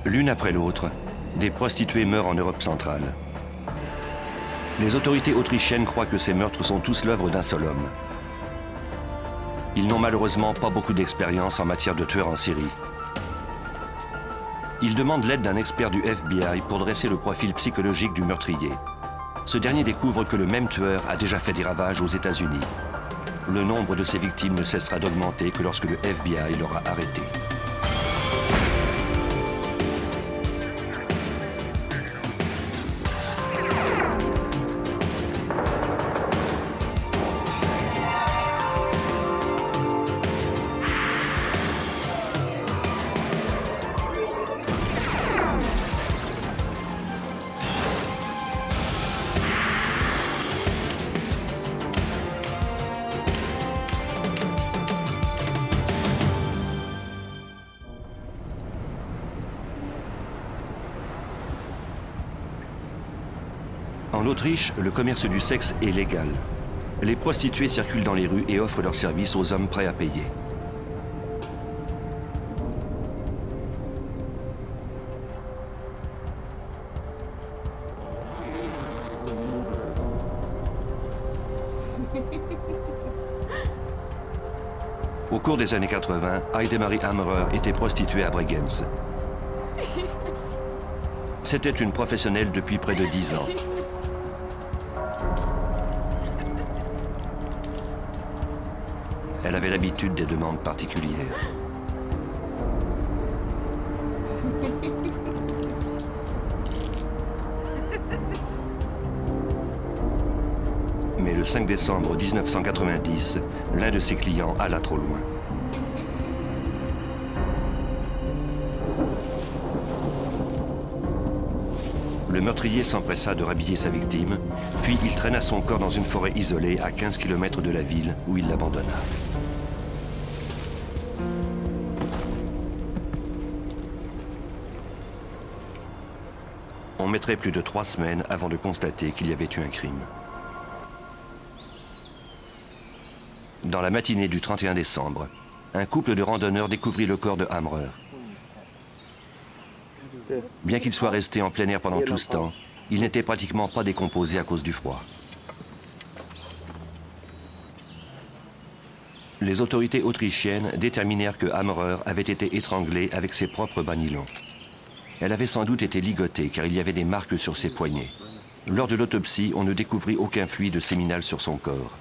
L'une après l'autre, des prostituées meurent en Europe centrale. Les autorités autrichiennes croient que ces meurtres sont tous l'œuvre d'un seul homme. Ils n'ont malheureusement pas beaucoup d'expérience en matière de tueurs en série. Ils demandent l'aide d'un expert du FBI pour dresser le profil psychologique du meurtrier. Ce dernier découvre que le même tueur a déjà fait des ravages aux États-Unis. Le nombre de ses victimes ne cessera d'augmenter que lorsque le FBI l'aura arrêté. En Autriche, le commerce du sexe est légal. Les prostituées circulent dans les rues et offrent leurs services aux hommes prêts à payer. Au cours des années 80, Heidemarie Hammerer était prostituée à Bregenz. C'était une professionnelle depuis près de 10 ans. Elle avait l'habitude des demandes particulières. Mais le 5 décembre 1990, l'un de ses clients alla trop loin. Le meurtrier s'empressa de rhabiller sa victime, puis il traîna son corps dans une forêt isolée à 15 km de la ville où il l'abandonna. On mettrait plus de 3 semaines avant de constater qu'il y avait eu un crime. Dans la matinée du 31 décembre, un couple de randonneurs découvrit le corps de Hammerer. Bien qu'il soit resté en plein air pendant tout ce temps, il n'était pratiquement pas décomposé à cause du froid. Les autorités autrichiennes déterminèrent que Hammerer avait été étranglé avec ses propres bas nylons. Elle avait sans doute été ligotée car il y avait des marques sur ses poignets. Lors de l'autopsie, on ne découvrit aucun fluide séminal sur son corps.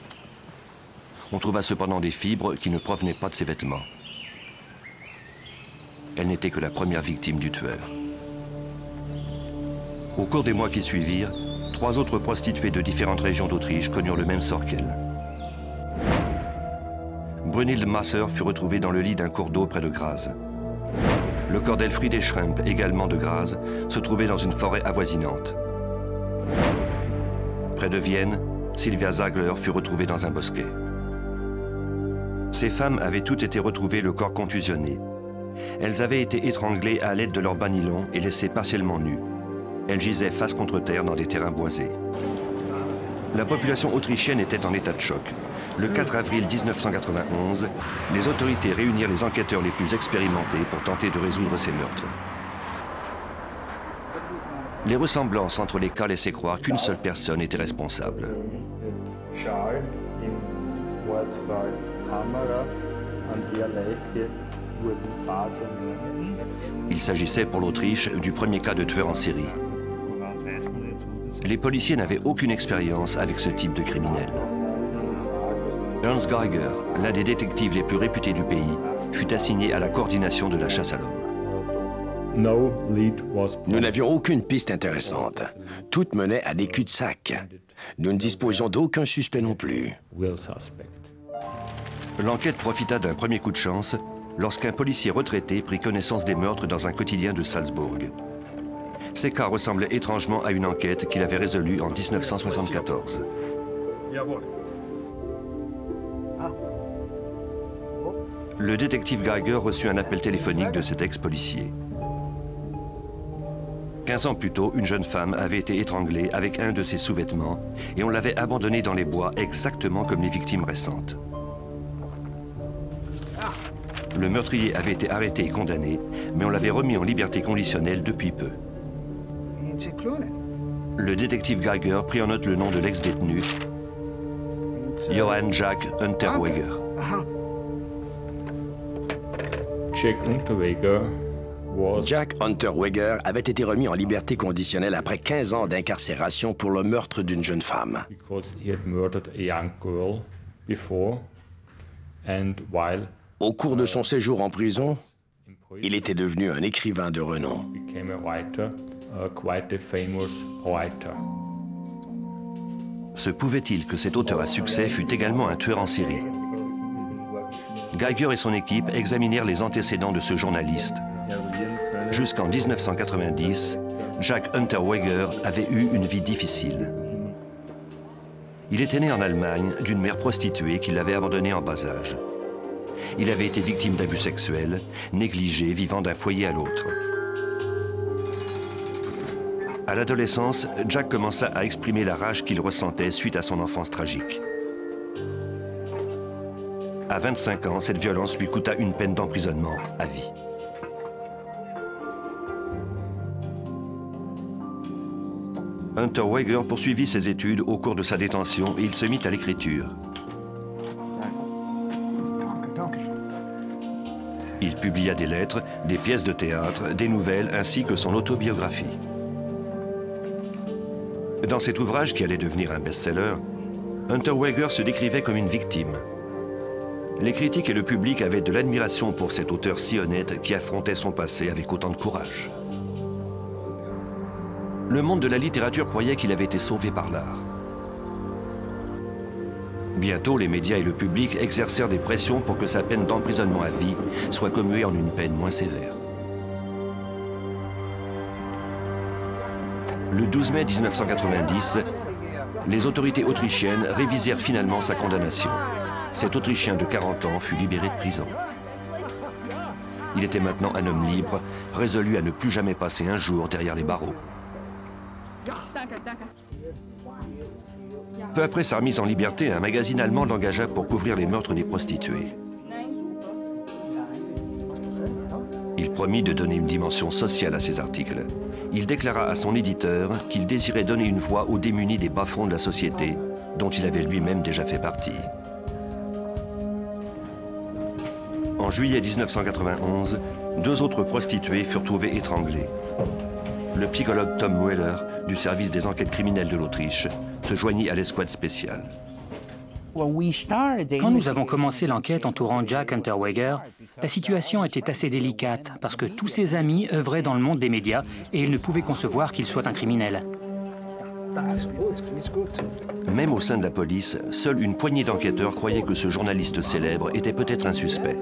On trouva cependant des fibres qui ne provenaient pas de ses vêtements. Elle n'était que la première victime du tueur. Au cours des mois qui suivirent, 3 autres prostituées de différentes régions d'Autriche connurent le même sort qu'elle. Brunhilde Masser fut retrouvée dans le lit d'un cours d'eau près de Graz. Le corps d'Elfriede Schremp, également de Graz, se trouvait dans une forêt avoisinante. Près de Vienne, Sylvia Zagler fut retrouvée dans un bosquet. Ces femmes avaient toutes été retrouvées le corps contusionné. Elles avaient été étranglées à l'aide de leurs bas nylons et laissées partiellement nues. Elles gisaient face contre terre dans des terrains boisés. La population autrichienne était en état de choc. Le 4 avril 1991, les autorités réunirent les enquêteurs les plus expérimentés pour tenter de résoudre ces meurtres. Les ressemblances entre les cas laissaient croire qu'une seule personne était responsable. Il s'agissait pour l'Autriche du premier cas de tueur en série. Les policiers n'avaient aucune expérience avec ce type de criminel. Ernst Geiger, l'un des détectives les plus réputés du pays, fut assigné à la coordination de la chasse à l'homme. Nous n'avions aucune piste intéressante. Toutes menaient à des cul-de-sac. Nous ne disposions d'aucun suspect non plus. L'enquête profita d'un premier coup de chance lorsqu'un policier retraité prit connaissance des meurtres dans un quotidien de Salzbourg. Ces cas ressemblaient étrangement à une enquête qu'il avait résolue en 1974. Le détective Geiger reçut un appel téléphonique de cet ex-policier. 15 ans plus tôt, une jeune femme avait été étranglée avec un de ses sous-vêtements et on l'avait abandonnée dans les bois exactement comme les victimes récentes. Le meurtrier avait été arrêté et condamné, mais on l'avait remis en liberté conditionnelle depuis peu. Le détective Geiger prit en note le nom de l'ex-détenu, Johann Jack Unterweger. Jack Unterweger avait été remis en liberté conditionnelle après 15 ans d'incarcération pour le meurtre d'une jeune femme. Au cours de son séjour en prison, il était devenu un écrivain de renom. Se pouvait-il que cet auteur à succès fût également un tueur en série? Geiger et son équipe examinèrent les antécédents de ce journaliste. Jusqu'en 1990, Jack Unterweger avait eu une vie difficile. Il était né en Allemagne d'une mère prostituée qui l'avait abandonné en bas âge. Il avait été victime d'abus sexuels, négligé, vivant d'un foyer à l'autre. À l'adolescence, Jack commença à exprimer la rage qu'il ressentait suite à son enfance tragique. À 25 ans, cette violence lui coûta une peine d'emprisonnement à vie. Unterweger poursuivit ses études au cours de sa détention et il se mit à l'écriture. Il publia des lettres, des pièces de théâtre, des nouvelles ainsi que son autobiographie. Dans cet ouvrage qui allait devenir un best-seller, Unterweger se décrivait comme une victime. Les critiques et le public avaient de l'admiration pour cet auteur si honnête qui affrontait son passé avec autant de courage. Le monde de la littérature croyait qu'il avait été sauvé par l'art. Bientôt, les médias et le public exercèrent des pressions pour que sa peine d'emprisonnement à vie soit commuée en une peine moins sévère. Le 12 mai 1990, les autorités autrichiennes révisèrent finalement sa condamnation. Cet Autrichien de 40 ans fut libéré de prison. Il était maintenant un homme libre, résolu à ne plus jamais passer un jour derrière les barreaux. Peu après sa remise en liberté, un magazine allemand l'engagea pour couvrir les meurtres des prostituées. Il promit de donner une dimension sociale à ses articles. Il déclara à son éditeur qu'il désirait donner une voix aux démunis des bas-fonds de la société, dont il avait lui-même déjà fait partie. En juillet 1991, 2 autres prostituées furent trouvées étranglées. Le psychologue Tom Mueller, du service des enquêtes criminelles de l'Autriche, se joignit à l'escouade spéciale. Quand nous avons commencé l'enquête entourant Jack Unterweger, la situation était assez délicate parce que tous ses amis œuvraient dans le monde des médias et ils ne pouvaient concevoir qu'il soit un criminel. Même au sein de la police, seule une poignée d'enquêteurs croyaient que ce journaliste célèbre était peut-être un suspect.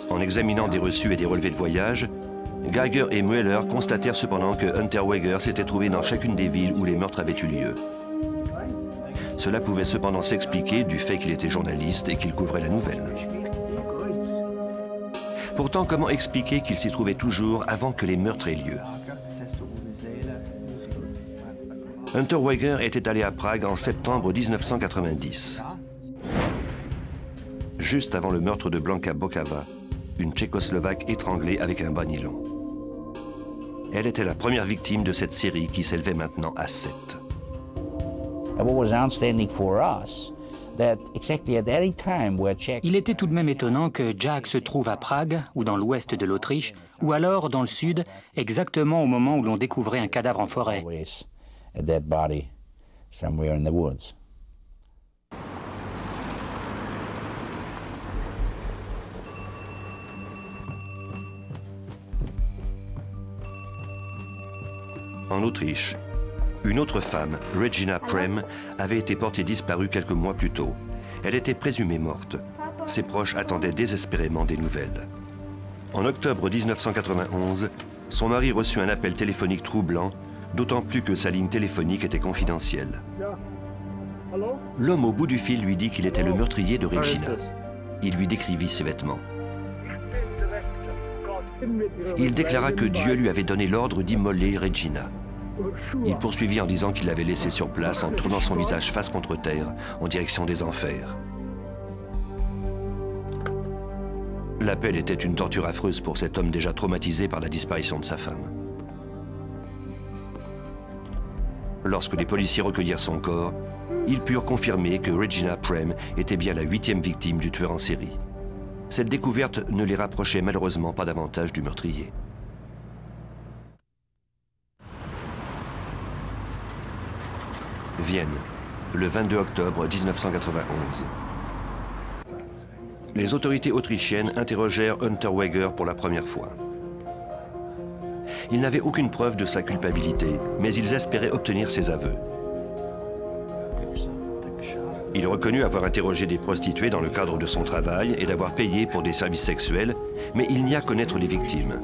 En examinant des reçus et des relevés de voyage, Geiger et Mueller constatèrent cependant que Unterweger s'était trouvé dans chacune des villes où les meurtres avaient eu lieu. Cela pouvait cependant s'expliquer du fait qu'il était journaliste et qu'il couvrait la nouvelle. Pourtant, comment expliquer qu'il s'y trouvait toujours avant que les meurtres aient lieu? Unterweger était allé à Prague en septembre 1990. Juste avant le meurtre de Blanka Bokava, une Tchécoslovaque étranglée avec un bas nylon. Elle était la première victime de cette série qui s'élevait maintenant à 7. Il était tout de même étonnant que Jack se trouve à Prague, ou dans l'ouest de l'Autriche, ou alors dans le sud, exactement au moment où l'on découvrait un cadavre en forêt. En Autriche, une autre femme, Regina Prem, avait été portée disparue quelques mois plus tôt. Elle était présumée morte. Ses proches attendaient désespérément des nouvelles. En octobre 1991, son mari reçut un appel téléphonique troublant, d'autant plus que sa ligne téléphonique était confidentielle. L'homme au bout du fil lui dit qu'il était le meurtrier de Regina. Il lui décrivit ses vêtements. Il déclara que Dieu lui avait donné l'ordre d'immoler Regina. Il poursuivit en disant qu'il l'avait laissée sur place en tournant son visage face contre terre en direction des enfers. L'appel était une torture affreuse pour cet homme déjà traumatisé par la disparition de sa femme. Lorsque les policiers recueillirent son corps, ils purent confirmer que Regina Prem était bien la 8e victime du tueur en série. Cette découverte ne les rapprochait malheureusement pas davantage du meurtrier. Vienne, le 22 octobre 1991. Les autorités autrichiennes interrogèrent Unterweger pour la première fois. Ils n'avaient aucune preuve de sa culpabilité, mais ils espéraient obtenir ses aveux. Il reconnut avoir interrogé des prostituées dans le cadre de son travail et d'avoir payé pour des services sexuels, mais il nia connaître les victimes.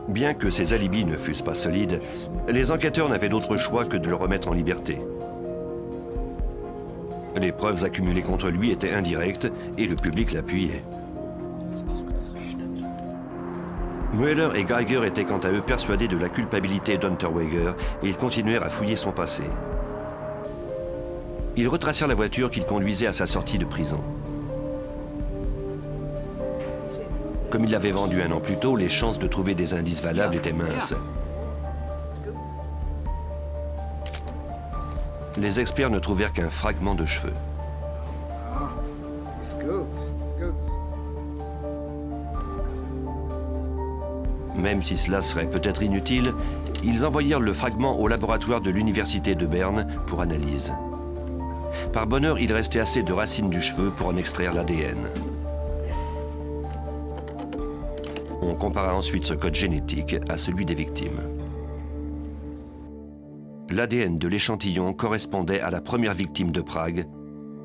Bien que ses alibis ne fussent pas solides, les enquêteurs n'avaient d'autre choix que de le remettre en liberté. Les preuves accumulées contre lui étaient indirectes et le public l'appuyait. Mueller et Geiger étaient quant à eux persuadés de la culpabilité d'Unterweger et ils continuèrent à fouiller son passé. Ils retracèrent la voiture qu'il conduisait à sa sortie de prison. Comme il l'avait vendue 1 an plus tôt, les chances de trouver des indices valables étaient minces. Les experts ne trouvèrent qu'un fragment de cheveux. Même si cela serait peut-être inutile, ils envoyèrent le fragment au laboratoire de l'université de Berne pour analyse. Par bonheur, il restait assez de racines du cheveu pour en extraire l'ADN. On compara ensuite ce code génétique à celui des victimes. L'ADN de l'échantillon correspondait à la première victime de Prague,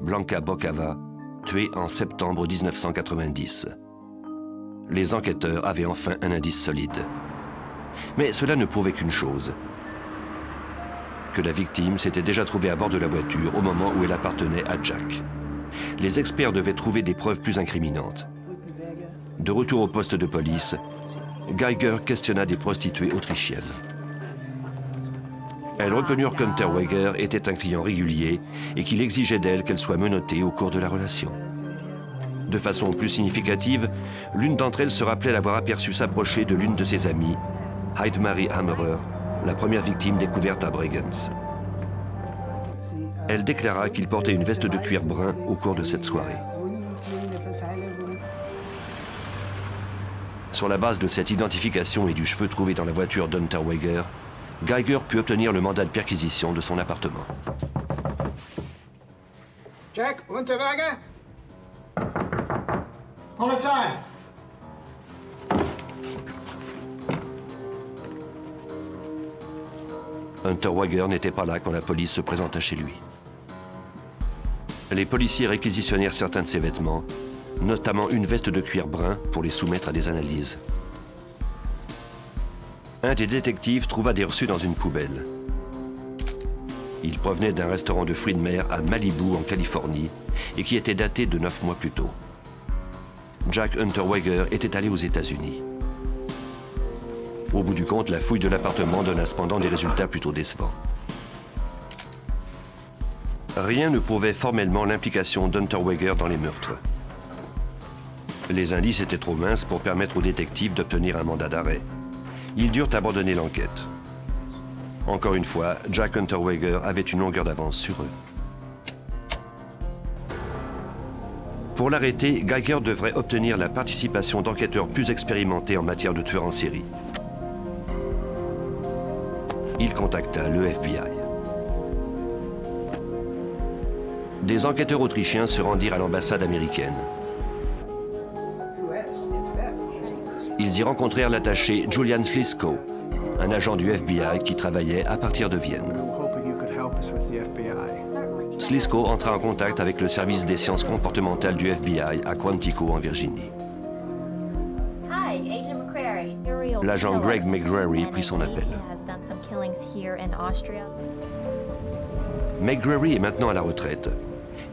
Blanka Bokava, tuée en septembre 1990. Les enquêteurs avaient enfin un indice solide. Mais cela ne prouvait qu'une chose, que la victime s'était déjà trouvée à bord de la voiture au moment où elle appartenait à Jack. Les experts devaient trouver des preuves plus incriminantes. De retour au poste de police, Geiger questionna des prostituées autrichiennes. Elles reconnurent qu'Unterweger était un client régulier et qu'il exigeait d'elle qu'elle soit menottée au cours de la relation. De façon plus significative, l'une d'entre elles se rappelait l'avoir aperçu s'approcher de l'une de ses amies, Heidemarie Hammerer, la première victime découverte à Bregenz. Elle déclara qu'il portait une veste de cuir brun au cours de cette soirée. Sur la base de cette identification et du cheveu trouvé dans la voiture d'Unterweger, Geiger put obtenir le mandat de perquisition de son appartement. Jack, Unterweger? Polizei! Unterweger n'était pas là quand la police se présenta chez lui. Les policiers réquisitionnèrent certains de ses vêtements, notamment une veste de cuir brun pour les soumettre à des analyses. Un des détectives trouva des reçus dans une poubelle. Ils provenaient d'un restaurant de fruits de mer à Malibu, en Californie, et qui était daté de 9 mois plus tôt. Jack Unterweger était allé aux États-Unis. Au bout du compte, la fouille de l'appartement donna cependant des résultats plutôt décevants. Rien ne prouvait formellement l'implication d'Unterweger dans les meurtres. Les indices étaient trop minces pour permettre aux détectives d'obtenir un mandat d'arrêt. Ils durent abandonner l'enquête. Encore une fois, Jack Unterweger avait une longueur d'avance sur eux. Pour l'arrêter, Geiger devrait obtenir la participation d'enquêteurs plus expérimentés en matière de tueurs en série. Il contacta le FBI. Des enquêteurs autrichiens se rendirent à l'ambassade américaine. Ils y rencontrèrent l'attaché Julian Slisko, un agent du FBI qui travaillait à partir de Vienne. Slisko entra en contact avec le service des sciences comportementales du FBI à Quantico, en Virginie. L'agent Greg McGrary prit son appel. McGrary est maintenant à la retraite.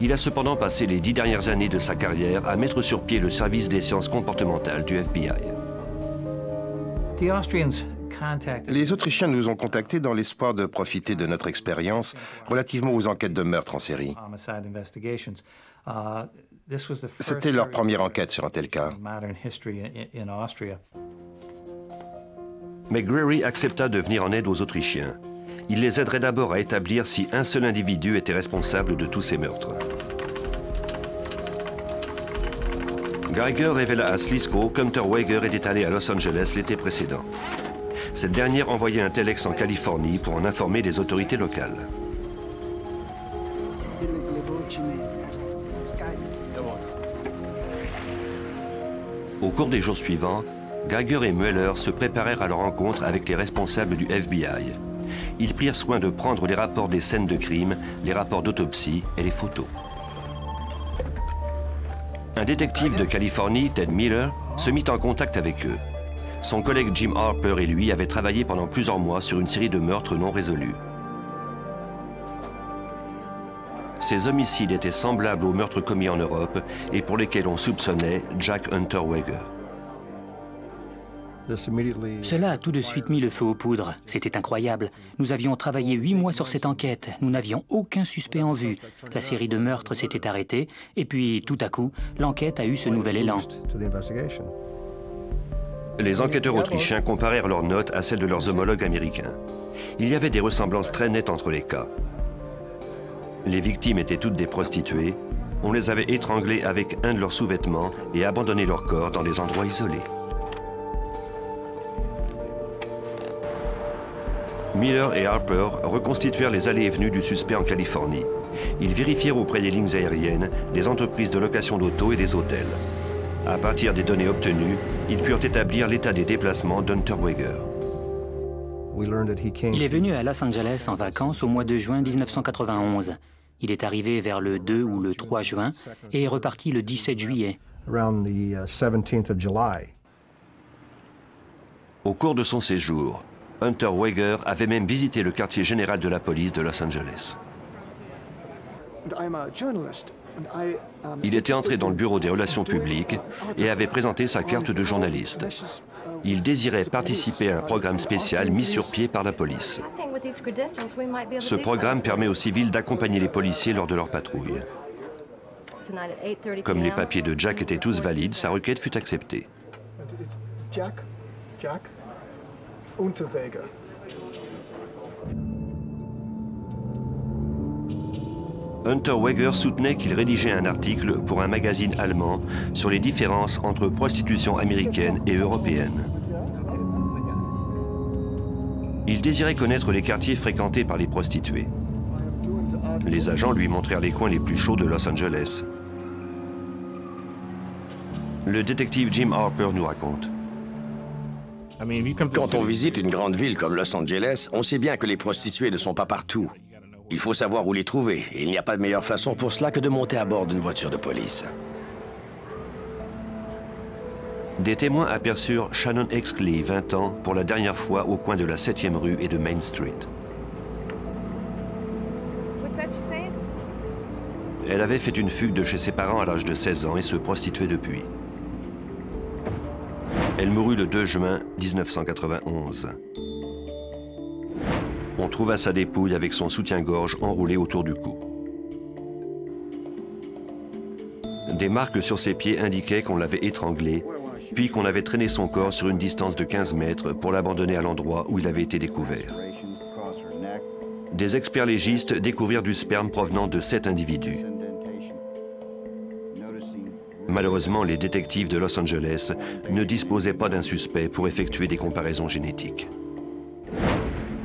Il a cependant passé les 10 dernières années de sa carrière à mettre sur pied le service des sciences comportementales du FBI. Les Autrichiens nous ont contactés dans l'espoir de profiter de notre expérience relativement aux enquêtes de meurtre en série. C'était leur première enquête sur un tel cas. McGreary accepta de venir en aide aux Autrichiens. Il les aiderait d'abord à établir si un seul individu était responsable de tous ces meurtres. Geiger révéla à Slisko qu'Hunter Wager était allé à Los Angeles l'été précédent. Cette dernière envoyait un telex en Californie pour en informer les autorités locales. Au cours des jours suivants, Geiger et Mueller se préparèrent à leur rencontre avec les responsables du FBI. Ils prirent soin de prendre les rapports des scènes de crime, les rapports d'autopsie et les photos. Un détective de Californie, Ted Miller, se mit en contact avec eux. Son collègue Jim Harper et lui avaient travaillé pendant plusieurs mois sur une série de meurtres non résolus. Ces homicides étaient semblables aux meurtres commis en Europe et pour lesquels on soupçonnait Jack Hunter Wager. Cela a tout de suite mis le feu aux poudres. C'était incroyable. Nous avions travaillé 8 mois sur cette enquête. Nous n'avions aucun suspect en vue. La série de meurtres s'était arrêtée. Et puis, tout à coup, l'enquête a eu ce nouvel élan. Les enquêteurs autrichiens comparèrent leurs notes à celles de leurs homologues américains. Il y avait des ressemblances très nettes entre les cas. Les victimes étaient toutes des prostituées. On les avait étranglées avec un de leurs sous-vêtements et abandonné leur corps dans des endroits isolés. Miller et Harper reconstituèrent les allées et venues du suspect en Californie. Ils vérifièrent auprès des lignes aériennes, des entreprises de location d'auto et des hôtels. À partir des données obtenues, ils purent établir l'état des déplacements d'Hunter Wager. Il est venu à Los Angeles en vacances au mois de juin 1991. Il est arrivé vers le 2 ou le 3 juin et est reparti le 17 juillet. Au cours de son séjour, Hunter Wager avait même visité le quartier général de la police de Los Angeles. Il était entré dans le bureau des relations publiques et avait présenté sa carte de journaliste. Il désirait participer à un programme spécial mis sur pied par la police. Ce programme permet aux civils d'accompagner les policiers lors de leur patrouille. Comme les papiers de Jack étaient tous valides, sa requête fut acceptée. Hunter Wager soutenait qu'il rédigeait un article pour un magazine allemand sur les différences entre prostitution américaine et européenne. Il désirait connaître les quartiers fréquentés par les prostituées. Les agents lui montrèrent les coins les plus chauds de Los Angeles. Le détective Jim Harper nous raconte. Quand on visite une grande ville comme Los Angeles, on sait bien que les prostituées ne sont pas partout. Il faut savoir où les trouver, et il n'y a pas de meilleure façon pour cela que de monter à bord d'une voiture de police. Des témoins aperçurent Shannon Exley, 20 ans, pour la dernière fois au coin de la 7e rue et de Main Street. Elle avait fait une fugue de chez ses parents à l'âge de 16 ans et se prostituait depuis. Elle mourut le 2 juin 1991. On trouva sa dépouille avec son soutien-gorge enroulé autour du cou. Des marques sur ses pieds indiquaient qu'on l'avait étranglé, puis qu'on avait traîné son corps sur une distance de 15 mètres pour l'abandonner à l'endroit où il avait été découvert. Des experts légistes découvrirent du sperme provenant de 7 individus. Malheureusement, les détectives de Los Angeles ne disposaient pas d'un suspect pour effectuer des comparaisons génétiques.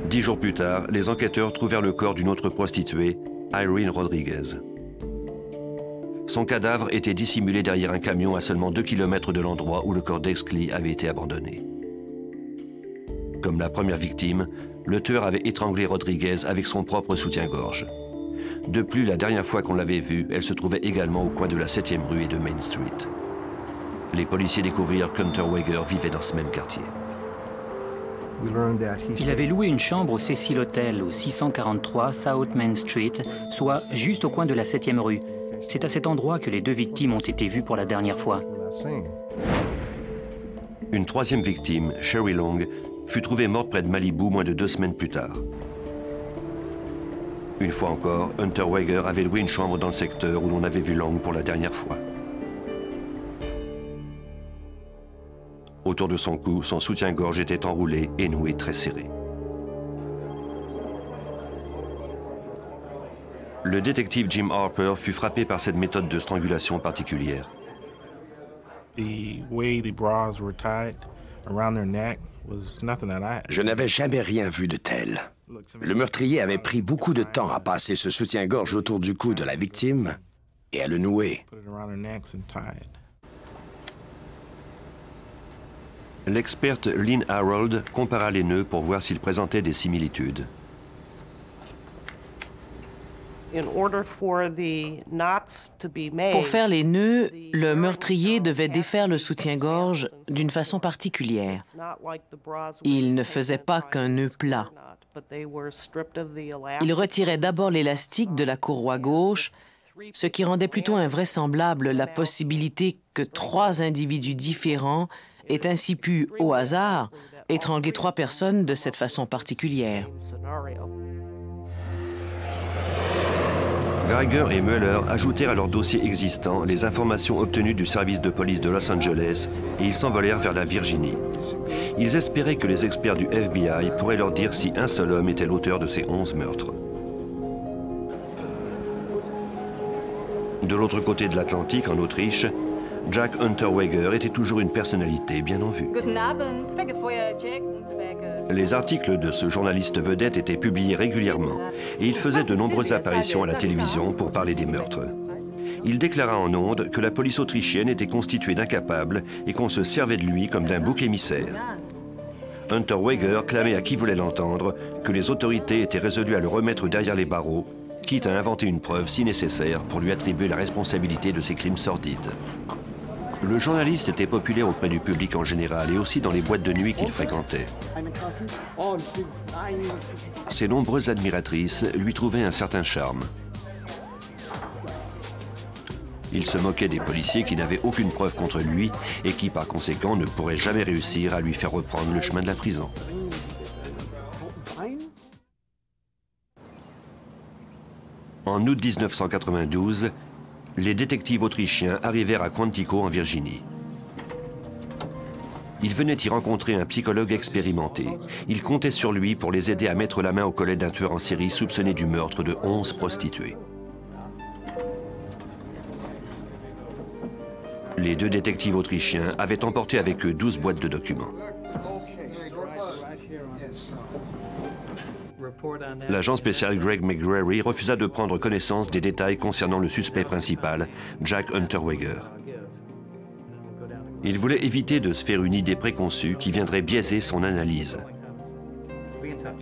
10 jours plus tard, les enquêteurs trouvèrent le corps d'une autre prostituée, Irene Rodriguez. Son cadavre était dissimulé derrière un camion à seulement 2 km de l'endroit où le corps d'Exley avait été abandonné. Comme la première victime, le tueur avait étranglé Rodriguez avec son propre soutien-gorge. De plus, la dernière fois qu'on l'avait vue, elle se trouvait également au coin de la 7e rue et de Main Street. Les policiers découvrirent qu'Hunter Wager vivait dans ce même quartier. Il avait loué une chambre au Cecil Hotel au 643 South Main Street, soit juste au coin de la 7e rue. C'est à cet endroit que les 2 victimes ont été vues pour la dernière fois. Une 3e victime, Sherry Long, fut trouvée morte près de Malibu moins de 2 semaines plus tard. Une fois encore, Hunter Wager avait loué une chambre dans le secteur où l'on avait vu Long pour la dernière fois. Autour de son cou, son soutien-gorge était enroulé et noué très serré. Le détective Jim Harper fut frappé par cette méthode de strangulation particulière. Je n'avais jamais rien vu de tel. Le meurtrier avait pris beaucoup de temps à passer ce soutien-gorge autour du cou de la victime et à le nouer. L'experte Lynn Harold compara les nœuds pour voir s'ils présentaient des similitudes. Pour faire les nœuds, le meurtrier devait défaire le soutien-gorge d'une façon particulière. Il ne faisait pas qu'un nœud plat. Il retirait d'abord l'élastique de la courroie gauche, ce qui rendait plutôt invraisemblable la possibilité que 3 individus différents aient ainsi pu, au hasard, étrangler 3 personnes de cette façon particulière. Geiger et Mueller ajoutèrent à leur dossier existant les informations obtenues du service de police de Los Angeles et ils s'envolèrent vers la Virginie. Ils espéraient que les experts du FBI pourraient leur dire si un seul homme était l'auteur de ces 11 meurtres. De l'autre côté de l'Atlantique, en Autriche, Jack Unterweger était toujours une personnalité bien en vue. Les articles de ce journaliste vedette étaient publiés régulièrement et il faisait de nombreuses apparitions à la télévision pour parler des meurtres. Il déclara en ondes que la police autrichienne était constituée d'incapables et qu'on se servait de lui comme d'un bouc émissaire. Unterweger clamait à qui voulait l'entendre que les autorités étaient résolues à le remettre derrière les barreaux, quitte à inventer une preuve si nécessaire pour lui attribuer la responsabilité de ces crimes sordides. Le journaliste était populaire auprès du public en général et aussi dans les boîtes de nuit qu'il fréquentait. Ses nombreuses admiratrices lui trouvaient un certain charme. Il se moquait des policiers qui n'avaient aucune preuve contre lui et qui, par conséquent, ne pourraient jamais réussir à lui faire reprendre le chemin de la prison. En août 1992, les détectives autrichiens arrivèrent à Quantico, en Virginie. Ils venaient y rencontrer un psychologue expérimenté. Ils comptaient sur lui pour les aider à mettre la main au collet d'un tueur en série soupçonné du meurtre de 11 prostituées. Les 2 détectives autrichiens avaient emporté avec eux 12 boîtes de documents. L'agent spécial Greg McGrary refusa de prendre connaissance des détails concernant le suspect principal, Jack Unterweger. Il voulait éviter de se faire une idée préconçue qui viendrait biaiser son analyse.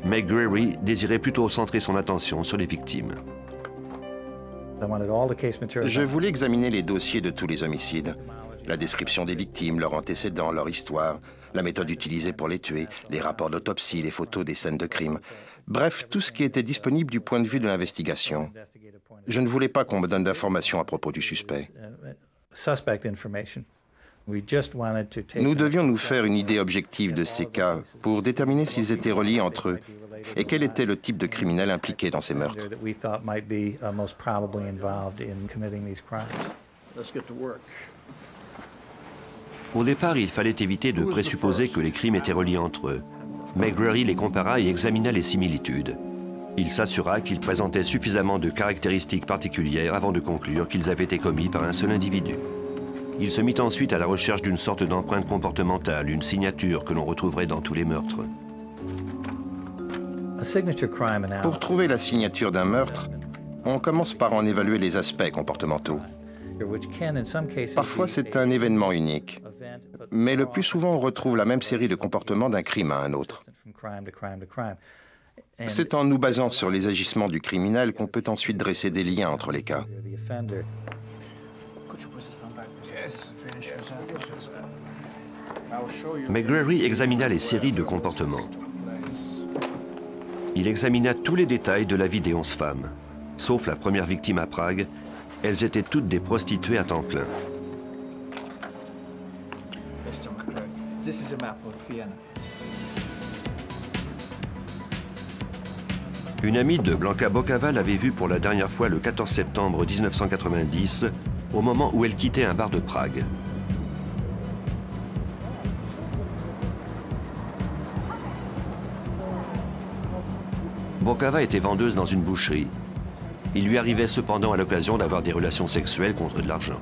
McGrary désirait plutôt centrer son attention sur les victimes. Je voulais examiner les dossiers de tous les homicides. La description des victimes, leurs antécédents, leur histoire, la méthode utilisée pour les tuer, les rapports d'autopsie, les photos des scènes de crime. Bref, tout ce qui était disponible du point de vue de l'investigation. Je ne voulais pas qu'on me donne d'informations à propos du suspect. Nous devions nous faire une idée objective de ces cas pour déterminer s'ils étaient reliés entre eux et quel était le type de criminel impliqué dans ces meurtres. Au départ, il fallait éviter de présupposer que les crimes étaient reliés entre eux. McGrary les compara et examina les similitudes. Il s'assura qu'ils présentaient suffisamment de caractéristiques particulières avant de conclure qu'ils avaient été commis par un seul individu. Il se mit ensuite à la recherche d'une sorte d'empreinte comportementale, une signature que l'on retrouverait dans tous les meurtres. Pour trouver la signature d'un meurtre, on commence par en évaluer les aspects comportementaux. Parfois, c'est un événement unique, mais le plus souvent, on retrouve la même série de comportements d'un crime à un autre. C'est en nous basant sur les agissements du criminel qu'on peut ensuite dresser des liens entre les cas. McGrary examina les séries de comportements. Il examina tous les détails de la vie des 11 femmes. Sauf la première victime à Prague, elles étaient toutes des prostituées à temps plein. Une amie de Blanca Bocava l'avait vue pour la dernière fois le 14 septembre 1990, au moment où elle quittait un bar de Prague. Bokava était vendeuse dans une boucherie. Il lui arrivait cependant à l'occasion d'avoir des relations sexuelles contre de l'argent.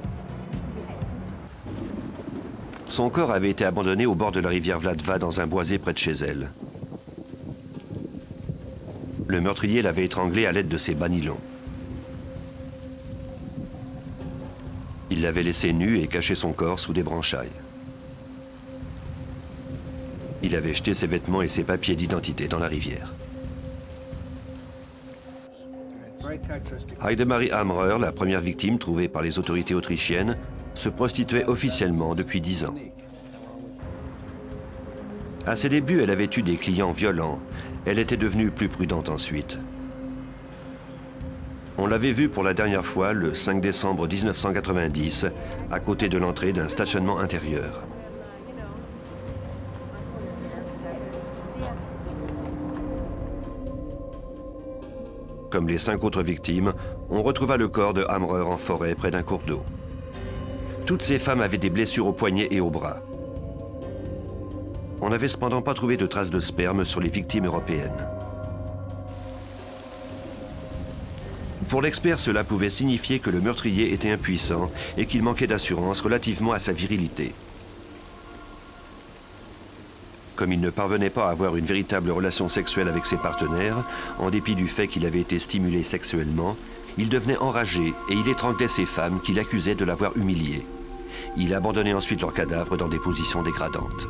Son corps avait été abandonné au bord de la rivière Vladva dans un boisé près de chez elle. Le meurtrier l'avait étranglée à l'aide de ses bas nylons. Il l'avait laissée nue et caché son corps sous des branchailles. Il avait jeté ses vêtements et ses papiers d'identité dans la rivière. Heidemarie Hamrer, la première victime trouvée par les autorités autrichiennes, se prostituait officiellement depuis 10 ans. À ses débuts, elle avait eu des clients violents. Elle était devenue plus prudente ensuite. On l'avait vue pour la dernière fois le 5 décembre 1990, à côté de l'entrée d'un stationnement intérieur. Comme les 5 autres victimes, on retrouva le corps de Hamrer en forêt près d'un cours d'eau. Toutes ces femmes avaient des blessures aux poignets et aux bras. On n'avait cependant pas trouvé de traces de sperme sur les victimes européennes. Pour l'expert, cela pouvait signifier que le meurtrier était impuissant et qu'il manquait d'assurance relativement à sa virilité. Comme il ne parvenait pas à avoir une véritable relation sexuelle avec ses partenaires, en dépit du fait qu'il avait été stimulé sexuellement, il devenait enragé et il étranglait ces femmes qu'il accusait de l'avoir humilié. Il abandonnait ensuite leurs cadavres dans des positions dégradantes.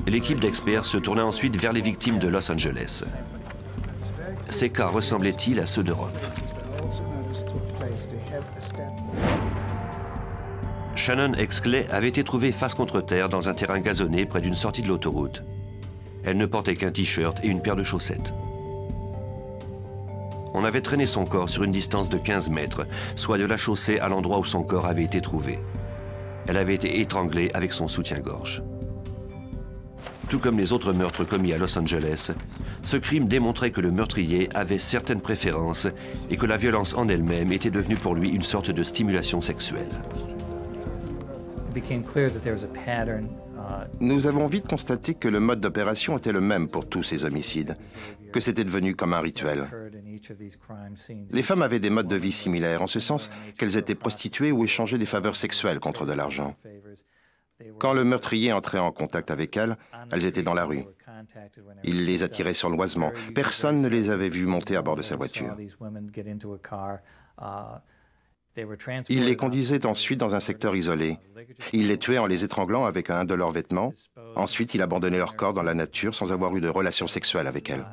L'équipe d'experts se tourna ensuite vers les victimes de Los Angeles. Ces cas ressemblaient-ils à ceux d'Europe? Shannon Exley avait été trouvée face contre terre dans un terrain gazonné près d'une sortie de l'autoroute. Elle ne portait qu'un t-shirt et une paire de chaussettes. On avait traîné son corps sur une distance de 15 mètres, soit de la chaussée à l'endroit où son corps avait été trouvé. Elle avait été étranglée avec son soutien-gorge. Tout comme les autres meurtres commis à Los Angeles, ce crime démontrait que le meurtrier avait certaines préférences et que la violence en elle-même était devenue pour lui une sorte de stimulation sexuelle. Nous avons vite constaté que le mode d'opération était le même pour tous ces homicides, que c'était devenu comme un rituel. Les femmes avaient des modes de vie similaires, en ce sens qu'elles étaient prostituées ou échangeaient des faveurs sexuelles contre de l'argent. Quand le meurtrier entrait en contact avec elles, elles étaient dans la rue. Il les attirait sournoisement. Personne ne les avait vues monter à bord de sa voiture. Il les conduisait ensuite dans un secteur isolé. Il les tuait en les étranglant avec un de leurs vêtements. Ensuite, il abandonnait leur corps dans la nature sans avoir eu de relation sexuelle avec elles.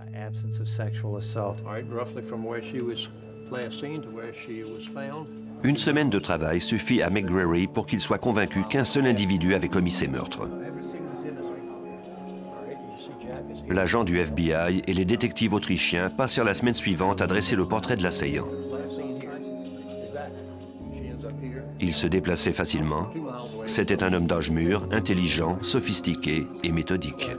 Une semaine de travail suffit à McGrary pour qu'il soit convaincu qu'un seul individu avait commis ces meurtres. L'agent du FBI et les détectives autrichiens passèrent la semaine suivante à dresser le portrait de l'assaillant. Il se déplaçait facilement. C'était un homme d'âge mûr, intelligent, sophistiqué et méthodique.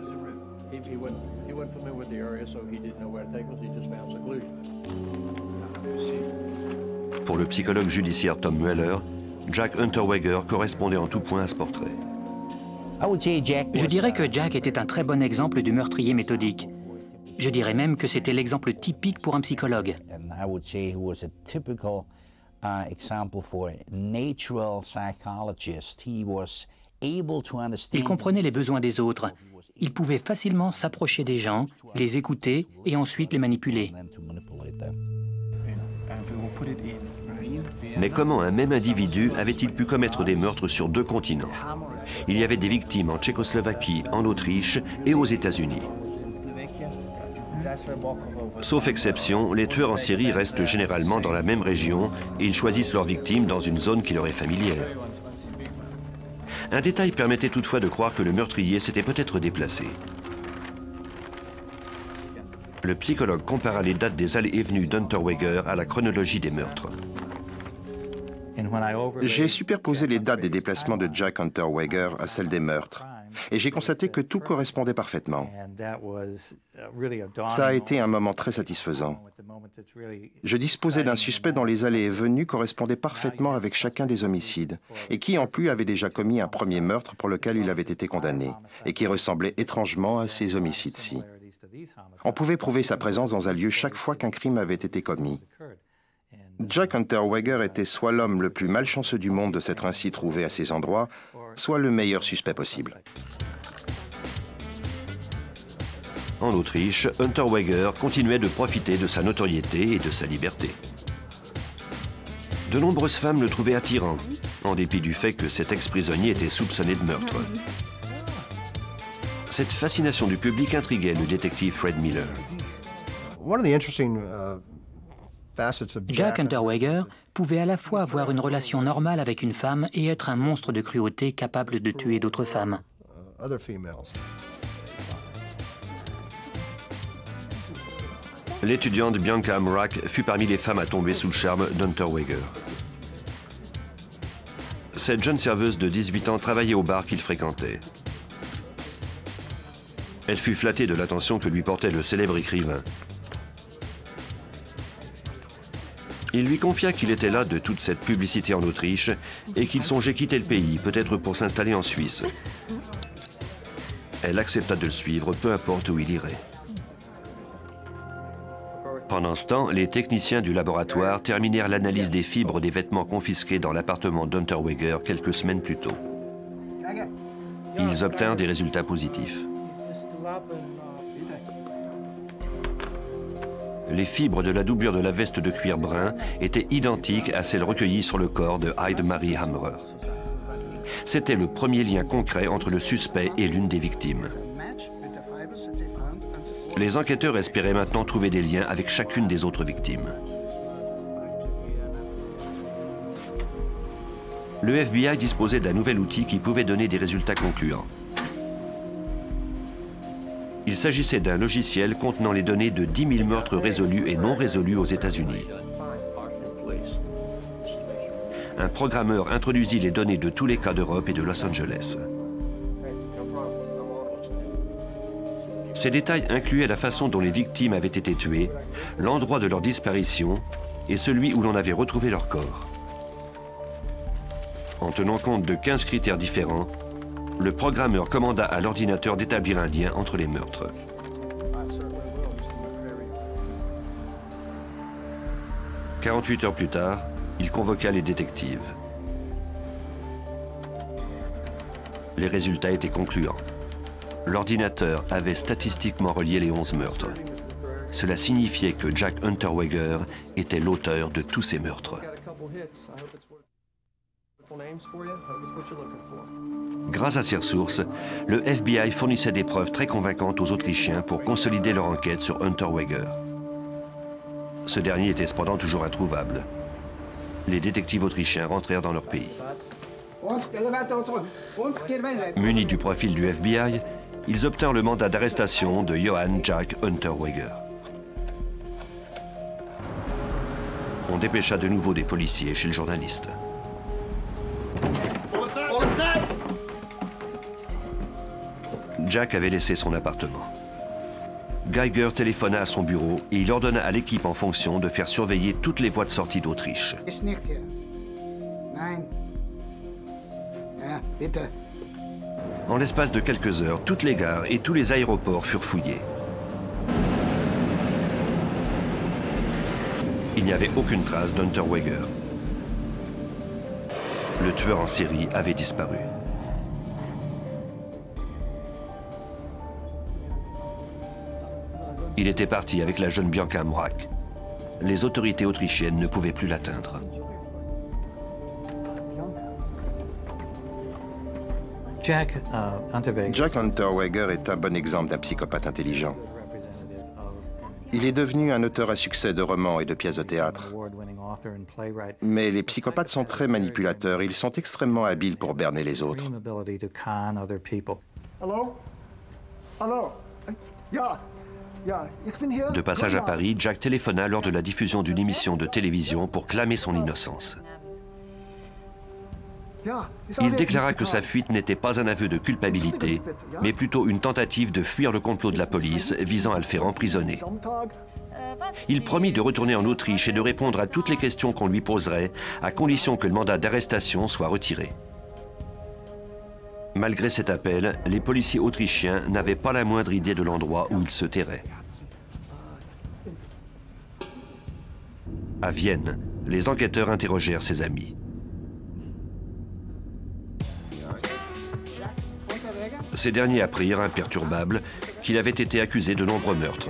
Pour le psychologue judiciaire Tom Mueller, Jack Unterweger correspondait en tout point à ce portrait. Je dirais que Jack était un très bon exemple du meurtrier méthodique. Je dirais même que c'était l'exemple typique pour un psychologue. Il comprenait les besoins des autres. Il pouvait facilement s'approcher des gens, les écouter et ensuite les manipuler. Mais comment un même individu avait-il pu commettre des meurtres sur 2 continents? Il y avait des victimes en Tchécoslovaquie, en Autriche et aux États-Unis. Sauf exception, les tueurs en série restent généralement dans la même région et ils choisissent leurs victimes dans une zone qui leur est familière. Un détail permettait toutefois de croire que le meurtrier s'était peut-être déplacé. Le psychologue compara les dates des allées et venues d'Unterweger à la chronologie des meurtres. J'ai superposé les dates des déplacements de Jack Unterweger à celles des meurtres. et j'ai constaté que tout correspondait parfaitement. Ça a été un moment très satisfaisant. Je disposais d'un suspect dont les allées et venues correspondaient parfaitement avec chacun des homicides, et qui en plus avait déjà commis un premier meurtre pour lequel il avait été condamné, et qui ressemblait étrangement à ces homicides-ci. On pouvait prouver sa présence dans un lieu chaque fois qu'un crime avait été commis. Jack Unterweger était soit l'homme le plus malchanceux du monde de s'être ainsi trouvé à ces endroits, soit le meilleur suspect possible. En Autriche, Unterweger continuait de profiter de sa notoriété et de sa liberté. De nombreuses femmes le trouvaient attirant, en dépit du fait que cet ex-prisonnier était soupçonné de meurtre. Cette fascination du public intriguait le détective Fred Miller. Jack Unterweger pouvait à la fois avoir une relation normale avec une femme et être un monstre de cruauté capable de tuer d'autres femmes. L'étudiante Bianca Amrak fut parmi les femmes à tomber sous le charme d'Unterweger. Cette jeune serveuse de 18 ans travaillait au bar qu'il fréquentait. Elle fut flattée de l'attention que lui portait le célèbre écrivain. Il lui confia qu'il était là de toute cette publicité en Autriche et qu'il songeait quitter le pays, peut-être pour s'installer en Suisse. Elle accepta de le suivre, peu importe où il irait. Pendant ce temps, les techniciens du laboratoire terminèrent l'analyse des fibres des vêtements confisqués dans l'appartement d'Unterweger quelques semaines plus tôt. Ils obtinrent des résultats positifs. Les fibres de la doublure de la veste de cuir brun étaient identiques à celles recueillies sur le corps de Heidemarie Hammerer. C'était le premier lien concret entre le suspect et l'une des victimes. Les enquêteurs espéraient maintenant trouver des liens avec chacune des autres victimes. Le FBI disposait d'un nouvel outil qui pouvait donner des résultats concluants. Il s'agissait d'un logiciel contenant les données de 10 000 meurtres résolus et non résolus aux États-Unis. Un programmeur introduisit les données de tous les cas d'Europe et de Los Angeles. Ces détails incluaient la façon dont les victimes avaient été tuées, l'endroit de leur disparition et celui où l'on avait retrouvé leur corps. En tenant compte de 15 critères différents, le programmeur commanda à l'ordinateur d'établir un lien entre les meurtres. « 48 heures plus tard, il convoqua les détectives. Les résultats étaient concluants. L'ordinateur avait statistiquement relié les 11 meurtres. Cela signifiait que Jack Unterweger était l'auteur de tous ces meurtres. Grâce à ces ressources, le FBI fournissait des preuves très convaincantes aux Autrichiens pour consolider leur enquête sur Unterweger. Ce dernier était cependant toujours introuvable. Les détectives autrichiens rentrèrent dans leur pays. Munis du profil du FBI, ils obtinrent le mandat d'arrestation de Johann Jack Unterweger. On dépêcha de nouveau des policiers chez le journaliste. Jack avait laissé son appartement. Geiger téléphona à son bureau et il ordonna à l'équipe en fonction de faire surveiller toutes les voies de sortie d'Autriche. En l'espace de quelques heures, toutes les gares et tous les aéroports furent fouillés. Il n'y avait aucune trace d'Unterweger. Le tueur en série avait disparu. Il était parti avec la jeune Bianca Amrak. Les autorités autrichiennes ne pouvaient plus l'atteindre. Jack Unterweger est un bon exemple d'un psychopathe intelligent. Il est devenu un auteur à succès de romans et de pièces de théâtre. Mais les psychopathes sont très manipulateurs. Ils sont extrêmement habiles pour berner les autres. De passage à Paris, Jack téléphona lors de la diffusion d'une émission de télévision pour clamer son innocence. Il déclara que sa fuite n'était pas un aveu de culpabilité, mais plutôt une tentative de fuir le complot de la police visant à le faire emprisonner. Il promit de retourner en Autriche et de répondre à toutes les questions qu'on lui poserait, à condition que le mandat d'arrestation soit retiré. Malgré cet appel, les policiers autrichiens n'avaient pas la moindre idée de l'endroit où il se terrait. À Vienne, les enquêteurs interrogèrent ses amis. Ces derniers apprirent, imperturbables, qu'il avait été accusé de nombreux meurtres.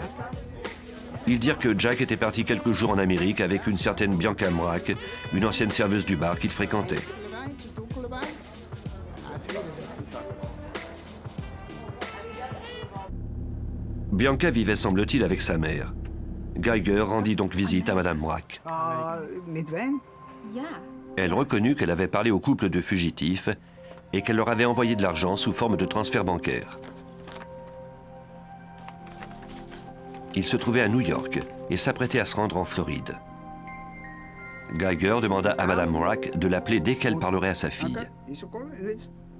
Ils dirent que Jack était parti quelques jours en Amérique avec une certaine Bianca Mrak, une ancienne serveuse du bar qu'il fréquentait. Bianca vivait, semble-t-il, avec sa mère. Geiger rendit donc visite à Madame Mrak. Elle reconnut qu'elle avait parlé au couple de fugitifs et qu'elle leur avait envoyé de l'argent sous forme de transfert bancaire. Il se trouvait à New York et s'apprêtait à se rendre en Floride. Geiger demanda à Madame Mrak de l'appeler dès qu'elle parlerait à sa fille.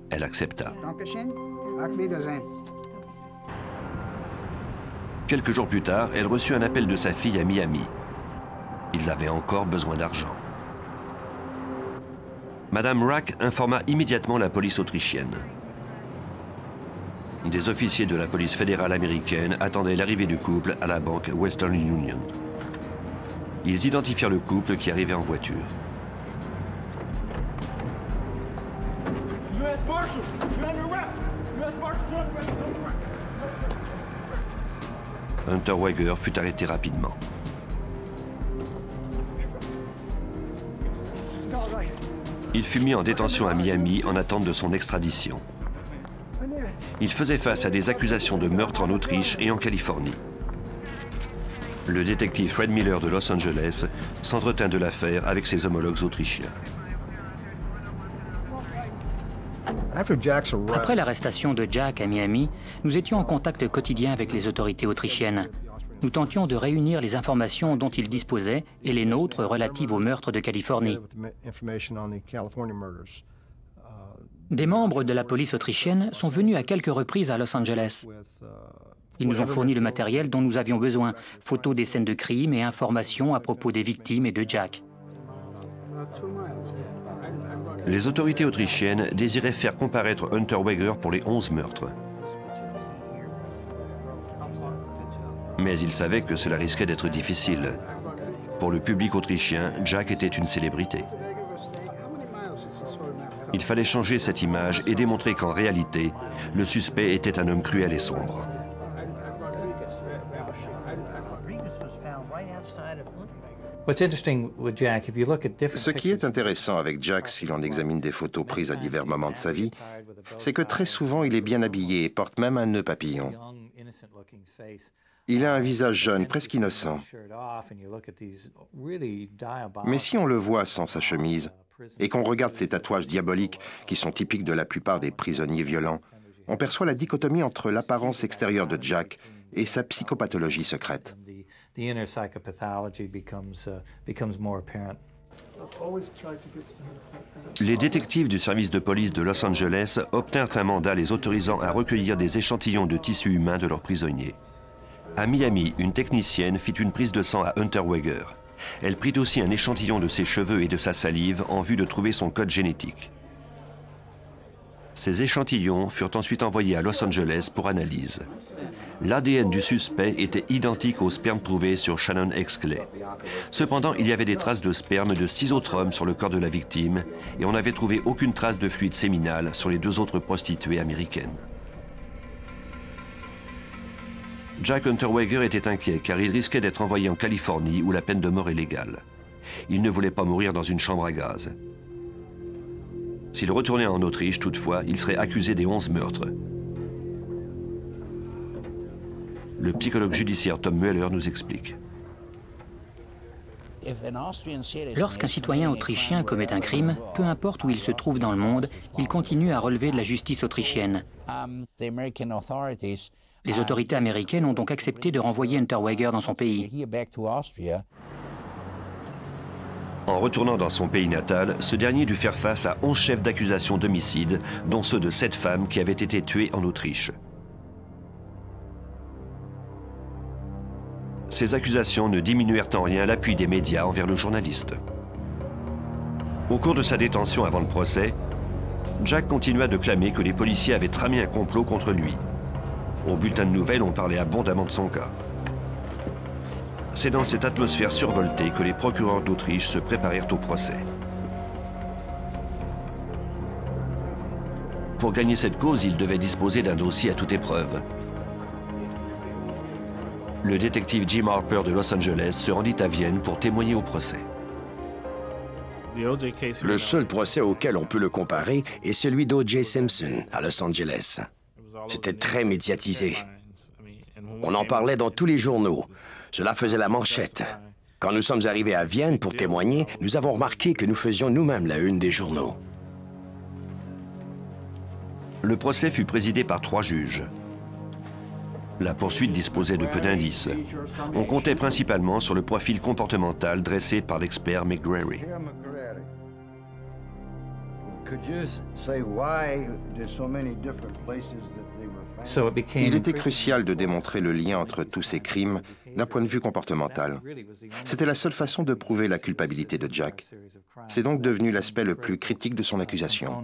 Elle accepta. Quelques jours plus tard, elle reçut un appel de sa fille à Miami. Ils avaient encore besoin d'argent. Madame Mrak informa immédiatement la police autrichienne. Des officiers de la police fédérale américaine attendaient l'arrivée du couple à la banque Western Union. Ils identifièrent le couple qui arrivait en voiture. Hunter Weger fut arrêté rapidement. Il fut mis en détention à Miami en attente de son extradition. Il faisait face à des accusations de meurtre en Autriche et en Californie. Le détective Fred Miller de Los Angeles s'entretint de l'affaire avec ses homologues autrichiens. Après l'arrestation de Jack à Miami, nous étions en contact quotidien avec les autorités autrichiennes. Nous tentions de réunir les informations dont ils disposaient et les nôtres relatives au meurtre de Californie. Des membres de la police autrichienne sont venus à quelques reprises à Los Angeles. Ils nous ont fourni le matériel dont nous avions besoin, photos des scènes de crime et informations à propos des victimes et de Jack. Les autorités autrichiennes désiraient faire comparaître Hunter Weger pour les 11 meurtres. Mais ils savaient que cela risquait d'être difficile. Pour le public autrichien, Jack était une célébrité. Il fallait changer cette image et démontrer qu'en réalité, le suspect était un homme cruel et sombre. Ce qui est intéressant avec Jack, si l'on examine des photos prises à divers moments de sa vie, c'est que très souvent il est bien habillé et porte même un nœud papillon. Il a un visage jeune, presque innocent. Mais si on le voit sans sa chemise, et qu'on regarde ses tatouages diaboliques qui sont typiques de la plupart des prisonniers violents, on perçoit la dichotomie entre l'apparence extérieure de Jack et sa psychopathologie secrète. Les détectives du service de police de Los Angeles obtinrent un mandat les autorisant à recueillir des échantillons de tissu humain de leurs prisonniers. À Miami, une technicienne fit une prise de sang à Hunter Weger. Elle prit aussi un échantillon de ses cheveux et de sa salive en vue de trouver son code génétique. Ces échantillons furent ensuite envoyés à Los Angeles pour analyse. L'ADN du suspect était identique au sperme trouvé sur Shannon Exley. Cependant, il y avait des traces de sperme de 6 autres hommes sur le corps de la victime et on n'avait trouvé aucune trace de fluide séminal sur les 2 autres prostituées américaines. Jack Hunter Weger était inquiet car il risquait d'être envoyé en Californie où la peine de mort est légale. Il ne voulait pas mourir dans une chambre à gaz. S'il retournait en Autriche, toutefois, il serait accusé des 11 meurtres. Le psychologue judiciaire Tom Mueller nous explique. Lorsqu'un citoyen autrichien commet un crime, peu importe où il se trouve dans le monde, il continue à relever de la justice autrichienne. Les autorités américaines ont donc accepté de renvoyer Hunter Weger dans son pays. En retournant dans son pays natal, ce dernier dut faire face à 11 chefs d'accusation d'homicide, dont ceux de 7 femmes qui avaient été tuées en Autriche. Ces accusations ne diminuèrent en rien l'appui des médias envers le journaliste. Au cours de sa détention avant le procès, Jack continua de clamer que les policiers avaient tramé un complot contre lui. Au bulletin de nouvelles, on parlait abondamment de son cas. C'est dans cette atmosphère survoltée que les procureurs d'Autriche se préparèrent au procès. Pour gagner cette cause, ils devaient disposer d'un dossier à toute épreuve. Le détective Jim Harper de Los Angeles se rendit à Vienne pour témoigner au procès. Le seul procès auquel on peut le comparer est celui d'O.J. Simpson à Los Angeles. C'était très médiatisé. On en parlait dans tous les journaux. Cela faisait la manchette. Quand nous sommes arrivés à Vienne pour témoigner, nous avons remarqué que nous faisions nous-mêmes la une des journaux. Le procès fut présidé par 3 juges. La poursuite disposait de peu d'indices. On comptait principalement sur le profil comportemental dressé par l'expert McGrary. Il était crucial de démontrer le lien entre tous ces crimes d'un point de vue comportemental. C'était la seule façon de prouver la culpabilité de Jack. C'est donc devenu l'aspect le plus critique de son accusation.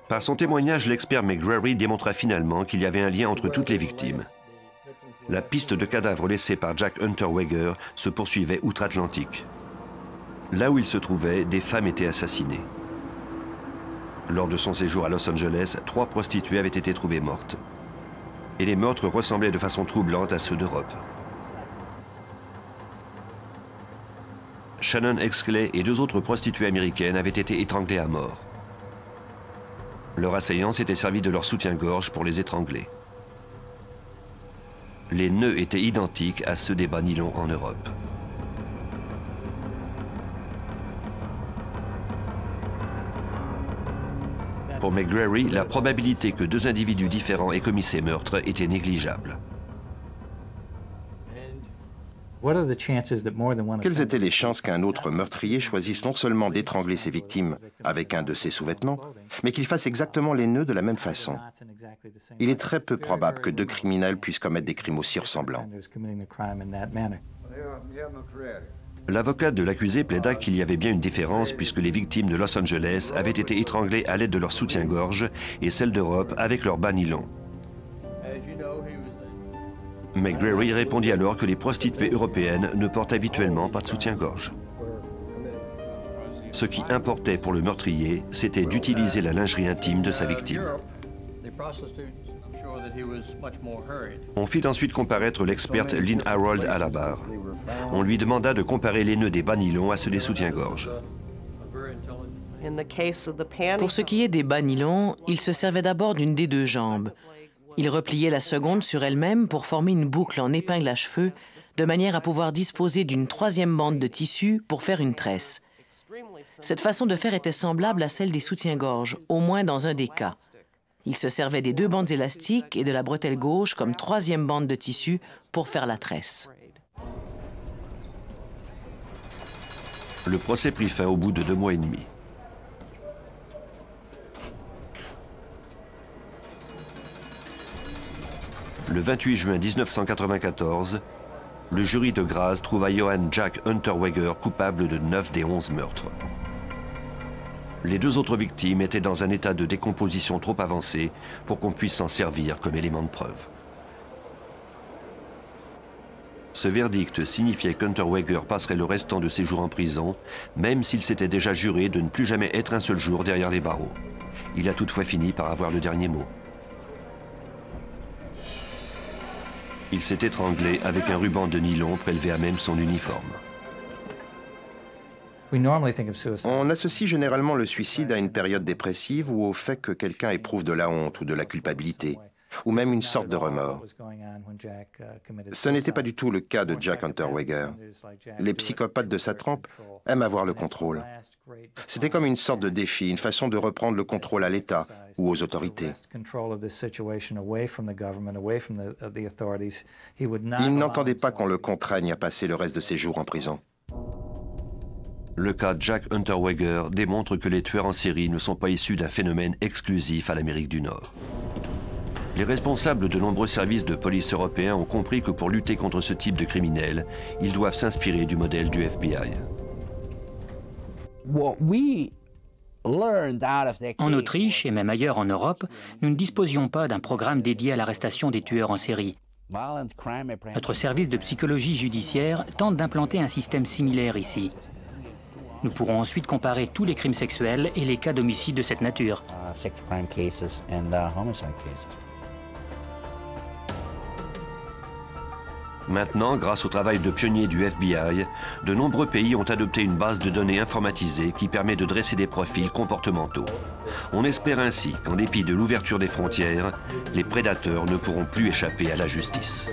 Par son témoignage, l'expert McGrary démontra finalement qu'il y avait un lien entre toutes les victimes. La piste de cadavres laissée par Jack Unterweger se poursuivait outre-Atlantique. Là où il se trouvait, des femmes étaient assassinées. Lors de son séjour à Los Angeles, 3 prostituées avaient été trouvées mortes. Et les meurtres ressemblaient de façon troublante à ceux d'Europe. Shannon Exley et 2 autres prostituées américaines avaient été étranglées à mort. Leur assaillant s'était servi de leur soutien-gorge pour les étrangler. Les nœuds étaient identiques à ceux des bas nylons en Europe. Pour McGrary, la probabilité que 2 individus différents aient commis ces meurtres était négligeable. Quelles étaient les chances qu'un autre meurtrier choisisse non seulement d'étrangler ses victimes avec un de ses sous-vêtements, mais qu'il fasse exactement les nœuds de la même façon? Il est très peu probable que 2 criminels puissent commettre des crimes aussi ressemblants. L'avocat de l'accusé plaida qu'il y avait bien une différence puisque les victimes de Los Angeles avaient été étranglées à l'aide de leur soutien-gorge et celles d'Europe avec leur bas nylon. McGrary répondit alors que les prostituées européennes ne portent habituellement pas de soutien-gorge. Ce qui importait pour le meurtrier, c'était d'utiliser la lingerie intime de sa victime. On fit ensuite comparaître l'experte Lynn Harold à la barre. On lui demanda de comparer les nœuds des bas nylons à ceux des soutiens-gorge. Pour ce qui est des bas nylons, il se servait d'abord d'une des 2 jambes. Il repliait la seconde sur elle-même pour former une boucle en épingle à cheveux, de manière à pouvoir disposer d'une 3e bande de tissu pour faire une tresse. Cette façon de faire était semblable à celle des soutiens-gorge, au moins dans un des cas. Il se servait des 2 bandes élastiques et de la bretelle gauche comme 3e bande de tissu pour faire la tresse. Le procès prit fin au bout de 2 mois et demi. Le 28 juin 1994, le jury de Graz trouva Johann Jack Unterweger coupable de 9 des 11 meurtres. Les 2 autres victimes étaient dans un état de décomposition trop avancé pour qu'on puisse s'en servir comme élément de preuve. Ce verdict signifiait qu'Unterweger passerait le restant de ses jours en prison, même s'il s'était déjà juré de ne plus jamais être un seul jour derrière les barreaux. Il a toutefois fini par avoir le dernier mot. Il s'est étranglé avec un ruban de nylon prélevé à même son uniforme. On associe généralement le suicide à une période dépressive ou au fait que quelqu'un éprouve de la honte ou de la culpabilité. ou même une sorte de remords. Ce n'était pas du tout le cas de Jack Unterweger. Les psychopathes de sa trempe aiment avoir le contrôle. C'était comme une sorte de défi, une façon de reprendre le contrôle à l'État ou aux autorités. Il n'entendait pas qu'on le contraigne à passer le reste de ses jours en prison. Le cas Jack Unterweger démontre que les tueurs en série ne sont pas issus d'un phénomène exclusif à l'Amérique du Nord. Les responsables de nombreux services de police européens ont compris que pour lutter contre ce type de criminels, ils doivent s'inspirer du modèle du FBI. En Autriche et même ailleurs en Europe, nous ne disposions pas d'un programme dédié à l'arrestation des tueurs en série. Notre service de psychologie judiciaire tente d'implanter un système similaire ici. Nous pourrons ensuite comparer tous les crimes sexuels et les cas d'homicide de cette nature. Maintenant, grâce au travail de pionniers du FBI, de nombreux pays ont adopté une base de données informatisée qui permet de dresser des profils comportementaux. On espère ainsi qu'en dépit de l'ouverture des frontières, les prédateurs ne pourront plus échapper à la justice.